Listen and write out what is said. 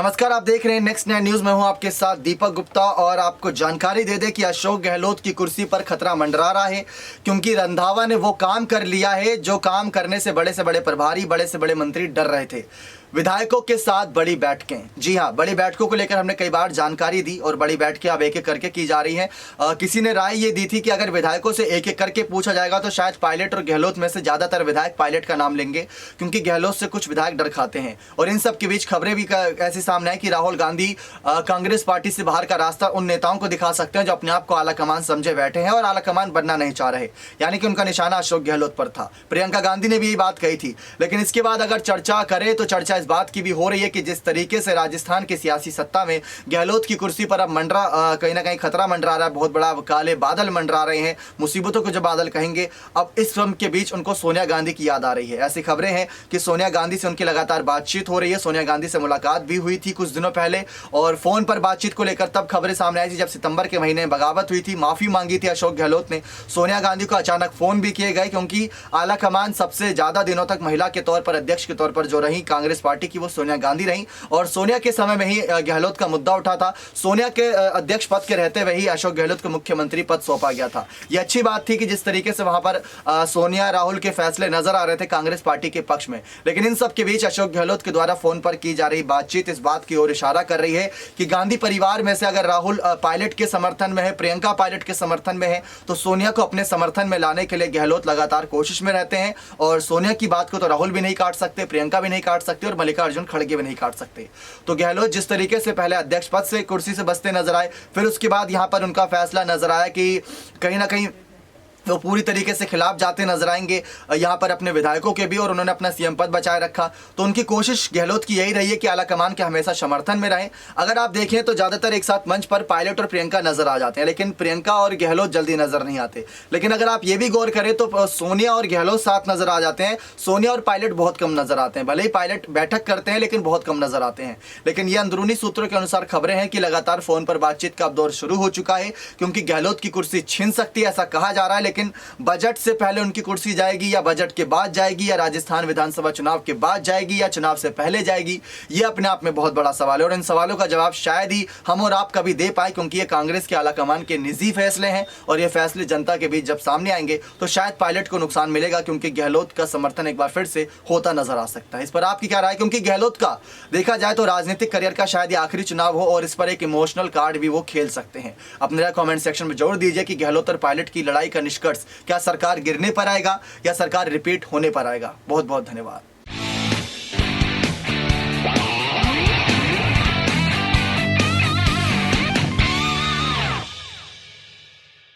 नमस्कार, आप देख रहे हैं नेक्स्ट 9 न्यूज में हूं आपके साथ दीपक गुप्ता और आपको जानकारी दे दें कि अशोक गहलोत की कुर्सी पर खतरा मंडरा रहा है क्योंकि रंधावा ने वो काम कर लिया है जो काम करने से बड़े प्रभारी, बड़े से बड़े मंत्री डर रहे थे। विधायकों के साथ बड़ी बैठकें, जी हां, बड़ी बैठकों को लेकर हमने कई बार जानकारी दी और बड़ी बैठकें अब एक एक करके की जा रही हैं। किसी ने राय ये दी थी कि अगर विधायकों से एक एक करके पूछा जाएगा तो शायद पायलट और गहलोत में से ज़्यादातर विधायक पायलट का नाम लेंगे क्योंकि गहलोत से कुछ विधायक डर खाते हैं। और इन सब के बीच खबरें भी ऐसी सामने आई कि राहुल गांधी कांग्रेस पार्टी से बाहर का रास्ता उन नेताओं को दिखा सकते हैं जो अपने आप को आला कमान समझे बैठे हैं और आला कमान बनना नहीं चाह रहे, यानी कि उनका निशाना अशोक गहलोत पर था। प्रियंका गांधी ने भी यही बात कही थी। लेकिन इसके बाद अगर चर्चा करें तो चर्चा इस बात की भी हो रही है कि जिस तरीके से राजस्थान की सियासी सत्ता में गहलोत की कुर्सी पर अब कहीं ना कहीं खतरा मंडरा रहा है, बहुत बड़ा काले बादल मंडरा रहे हैं, मुसीबतों को जो बादल कहेंगे। अब इस फिल्म के बीच उनको सोनिया गांधी की याद आ रही है। ऐसी खबरें हैं कि सोनिया गांधी से उनकी लगातार बातचीत हो रही है। सोनिया गांधी से मुलाकात भी हुई थी कुछ दिनों पहले और फोन पर बातचीत को लेकर तब खबरें सामने आई थी जब सितंबर के महीने में बगावत हुई थी, माफी मांगी थी अशोक गहलोत ने। सोनिया गांधी को अचानक फोन भी किए गए क्योंकि आला कमान सबसे ज्यादा दिनों तक महिला के तौर पर, अध्यक्ष के तौर पर जो रही कांग्रेस पार्टी की, वो सोनिया गांधी रही और सोनिया के समय में ही गहलोत का मुद्दा उठा था। सोनिया के अध्यक्ष पद के रहते हुए ही अशोक गहलोत को मुख्यमंत्री पद सौंपा गया था। यह अच्छी बात थी कि जिस तरीके से वहां पर सोनिया राहुल के फैसले नजर आ रहे थे कांग्रेस पार्टी के पक्ष में। लेकिन इन सब के बीच अशोक गहलोत के द्वारा फोन पर की जा रही बातचीत इस बात की ओर इशारा कर रही है कि गांधी परिवार में से अगर राहुल पायलट के समर्थन में है, प्रियंका पायलट के समर्थन में है, तो सोनिया को अपने समर्थन में लाने के लिए गहलोत लगातार कोशिश में रहते हैं। और सोनिया की बात को तो राहुल भी नहीं काट सकते, प्रियंका भी नहीं काट सकते और मल्लिकार्जुन खड़गे भी नहीं काट सकते। तो गहलोत जिस तरीके से पहले अध्यक्ष पद से कुर्सी से बचते नजर आए, फिर उसके बाद यहां पर उनका फैसला नजर आया कि कहीं ना कहीं वो पूरी तरीके से खिलाफ जाते नजर आएंगे यहाँ पर अपने विधायकों के भी, और उन्होंने अपना सीएम पद बचाए रखा। तो उनकी कोशिश गहलोत की यही रही है कि आला कमान के हमेशा समर्थन में रहें। अगर आप देखें तो ज़्यादातर एक साथ मंच पर पायलट और प्रियंका नजर आ जाते हैं, लेकिन प्रियंका और गहलोत जल्दी नजर नहीं आते। लेकिन अगर आप ये भी गौर करें तो सोनिया और गहलोत साथ नजर आ जाते हैं, सोनिया और पायलट बहुत कम नजर आते हैं। भले ही पायलट बैठक करते हैं लेकिन बहुत कम नजर आते हैं। लेकिन ये अंदरूनी सूत्रों के अनुसार खबरें हैं कि लगातार फोन पर बातचीत का अब दौर शुरू हो चुका है क्योंकि गहलोत की कुर्सी छिन सकती है ऐसा कहा जा रहा है। लेकिन बजट से पहले उनकी कुर्सी जाएगी या बजट के बाद जाएगी या राजस्थान विधानसभा चुनाव के बाद जाएगी या चुनाव से पहले जाएगी, ये अपने आप में बहुत बड़ा सवाल है। और इन सवालों का जवाब शायद ही हम और आप कभी दे पाए क्योंकि ये कांग्रेस के आला कमान के निजी फैसले हैं और ये फैसले जनता के बीच जब सामने आएंगे तो शायद पायलट को नुकसान मिलेगा क्योंकि गहलोत का समर्थन एक बार फिर से होता नजर आ सकता है। इस पर आपकी क्या राय? क्योंकि गहलोत का देखा जाए तो राजनीतिक करियर का शायद ये आखिरी चुनाव हो और इस पर एक इमोशनल कार्ड भी वो खेल सकते हैं। अपने कमेंट सेक्शन में जोड़ दीजिए कि गहलोत और पायलट की लड़ाई का निष्कर्ष क्या सरकार गिरने पर आएगा या सरकार रिपीट होने पर आएगा। बहुत बहुत धन्यवाद।